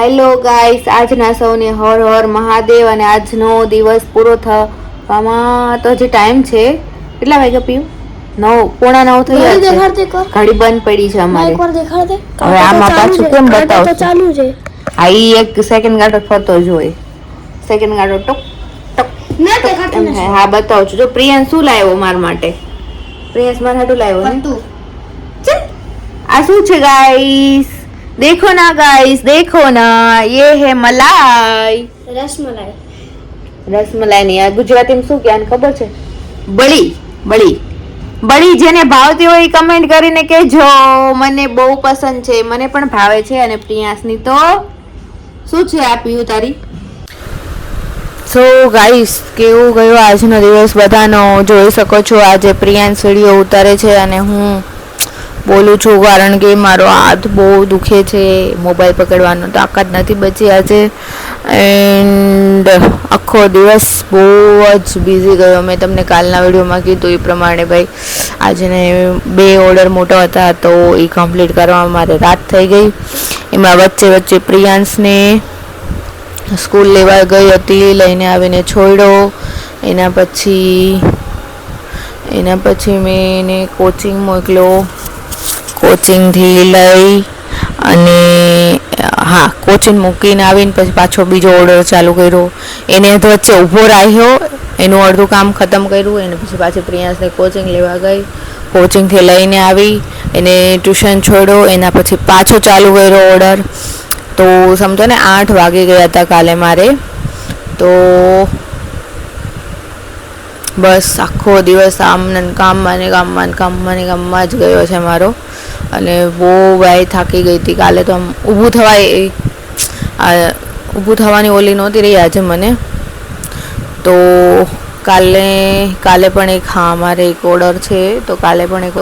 Hello guys, આજના સૌને હર હર મહાદેવ. અને આજનો દિવસ પૂરો થવામાં તો હજી ટાઈમ છે. કેટલા વાગ્યા પીયું? 9:45 થઈ ગયા છે. ઘડી બંધ પડી છે અમારે. હવે આમાં પાછું કેમ બતાવશું? આ ઈ એક સેકન્ડ ગાડો ફરતો જ હોય. સેકન્ડ ગાડો ટક હા બતાવું છું. જો પ્રિયાંશ શું લાવ્યો મારા માટે? પ્રિયાંશ મારા હાટું લાવ્યો ને? આ શું છે ગાઈસ? देखो ना गाइस, देखो ना, ये है मलाई. રસમલાઈ ની આ ગુજરાતીમાં શું કે આને ખબર છે? બળી જેને ભાવતી હોય કમેન્ટ કરીને કહેજો. મને બહુ પસંદ છે, મને પણ ભાવે છે. અને પ્રિયાંશની તો શું છે આ પીયું તારી? સો ગાઈસ, કેવું ગયો આજનો દિવસ બધાનો? જોઈ શકો છો આજે પ્રિયાંશ વિડીયો ઉતારે છે અને હું બોલું છું કારણ કે મારો હાથ બહુ દુખે છે. મોબાઈલ પકડવાનો તાકાત નથી બચી આજે. એન્ડ આખો દિવસ બહુ જ બિઝી ગયો. મેં તમને કાલના વિડીયોમાં કીધું એ પ્રમાણે ભાઈ આજને 2 ઓર્ડર મોટા હતા તો એ કમ્પ્લીટ કરવામાં મારે રાત થઈ ગઈ. એમાં વચ્ચે પ્રિયાંશને સ્કૂલ લેવા ગઈ હતી, લઈને આવીને છોડ્યો. એના પછી મેં એને કોચિંગ મોકલ્યો. કોચિંગથી લઈ અને કોચિંગ મૂકીને આવીને પછી પાછો બીજો ઓર્ડર ચાલુ કર્યો. એને વચ્ચે ઊભો રાખ્યો, એનું અડધું કામ ખતમ કર્યું. એને પછી પાછી પ્રિયાંશને કોચિંગ લેવા ગઈ. કોચિંગથી લઈને આવી, એને ટ્યુશન છોડ્યો. એના પછી પાછો ચાલુ કર્યો ઓર્ડર. તો સમજો ને 8 વાગી ગયા હતા કાલે મારે. તો બસ આખો દિવસ કામમાં જ ગયો છે મારો. અને બહુ ભાઈ થાકી ગઈ હતી કાલે. તો આમ ઊભું થવાની ઓલી નહોતી રહી આજે મને. તો કાલે પણ મારે એક ઓર્ડર છે. તો કાલે પણ એક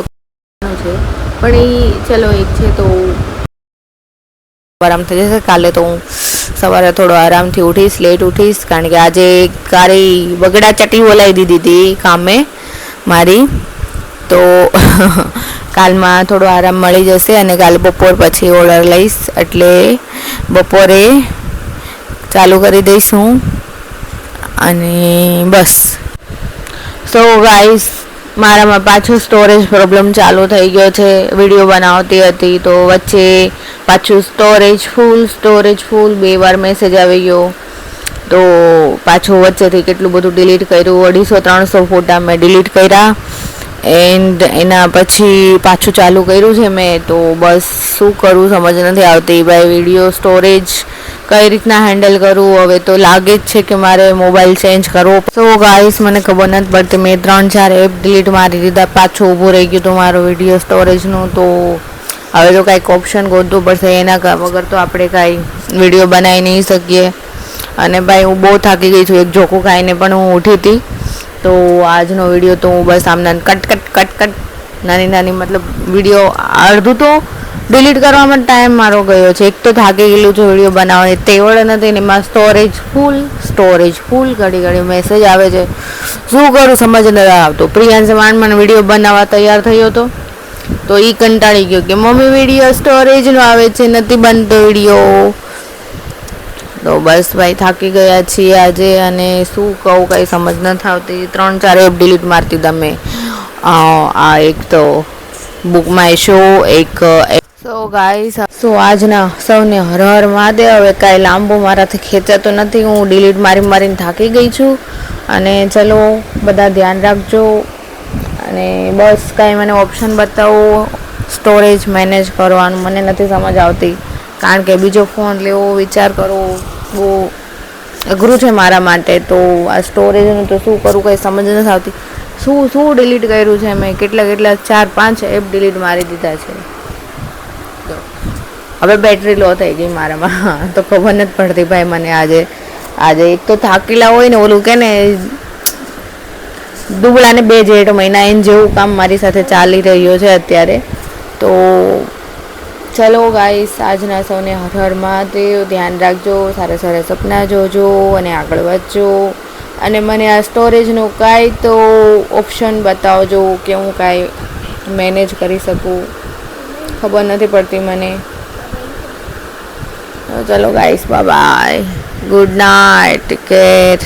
છે, પણ એ ચલો એક છે તો આરામ થઈ જશે. કાલે તો હું સવારે થોડો આરામથી ઉઠીશ, લેટ ઉઠીશ, કારણ કે આજે કારી બગડા ચટી બોલાવી દીધી હતી કામે મારી. તો કાલમાં થોડો આરામ મળી જશે. અને કાલે બપોર પછી ઓર્ડર લઈશ, એટલે બપોરે ચાલુ કરી દઈશું. અને બસ. સો ગાઈસ, મારામાં પાછું સ્ટોરેજ પ્રોબ્લેમ ચાલુ થઈ ગયો છે. વિડીયો બનાવતી હતી તો વચ્ચે પાછું સ્ટોરેજ ફૂલ 2 વાર મેસેજ આવી ગયો. તો પાછું વચ્ચેથી કેટલું બધું ડિલીટ કર્યું. 250-300 ફોટા મેં ડિલીટ કર્યા. એન્ડ એના પછી પાછું ચાલુ કર્યું છે મેં. તો બસ શું કરું સમજ નથી આવતી ભાઈ. વિડીયો સ્ટોરેજ કઈ રીતના હેન્ડલ કરું હવે? તો લાગે જ છે કે મારે મોબાઈલ ચેન્જ કરવો. તો ગાઈસ, મને ખબર નથી પડતી. મેં 3-4 એપ ડિલીટ મારી દીધા. પાછું ઊભું રહી ગયું હતું મારું વિડીયો સ્ટોરેજનું. તો હવે તો કાંઈક ઓપ્શન ગોતવું પડશે. એના વગર તો આપણે કાંઈ વિડીયો બનાવી નહીં શકીએ. અને ભાઈ હું બહુ થાકી ગઈ છું. એક જોકું ખાઈને પણ હું ઉઠી હતી. તો આજનો વિડીયો તો હું બસ આમના કટ નાની મતલબ વિડીયો અડધું તો ડિલીટ કરવામાં ટાઈમ મારો ગયો છે. એક તો થાકી ગયેલું છે વિડીયો બનાવવાની તેવડ નથી ને એમાં સ્ટોરેજ ફૂલ ઘડી મેસેજ આવે છે. શું કરું સમજ નથી આવતો. પ્રિયાંશ માંડ વિડીયો બનાવવા તૈયાર થયો હતો તો એ કંટાળી ગયો કે મમ્મી વિડીયો સ્ટોરેજનો આવે છે, નથી બનતો વિડીયો. તો બસ ભાઈ થાકી ગયા છીએ આજે. અને શું કહું કાંઈ સમજ નથી આવતી. 3-4 એપ ડિલીટ મારતી તમે. આ એક તો બુક માય શો, એક સો ગાઈસ, આજના સૌને હર હર મહાદેવ. હવે કાંઈ લાંબુ મારાથી ખેંચાતો નથી. હું ડિલીટ મારીને થાકી ગઈ છું. અને ચલો બધા ધ્યાન રાખજો. અને બસ કાંઈ મને ઓપ્શન બતાવો સ્ટોરેજ મેનેજ કરવાનું. મને નથી સમજ આવતી, કારણ કે બીજો ફોન લેવો વિચાર કરો બહુ અઘરું છે મારા માટે. તો આ સ્ટોરેજનું તો શું કરું કંઈ સમજ નથી આવતી. શું ડિલીટ કર્યું છે મેં? કેટલા 4-5 એપ ડિલીટ મારી દીધા છે. હવે બેટરી લો થઈ ગઈ મારામાં. તો ખબર નથી પડતી ભાઈ મને આજે એક તો થાકેલા હોય ને, ઓલું કે ને દુબળાને 2 જેઠ મહિના એને જેવું કામ મારી સાથે ચાલી રહ્યો છે અત્યારે. તો ચલો ગાઈસ, આજના સૌને હર હર મહાદેવ. ધ્યાન રાખજો, સારા સપના જોજો અને આગળ વધજો. અને મને આ સ્ટોરેજનું કાંઈ તો ઓપ્શન બતાવજો કે હું કાંઈ મેનેજ કરી શકું. ખબર નથી પડતી મને. ચલો guys, bye bye, good night, take care.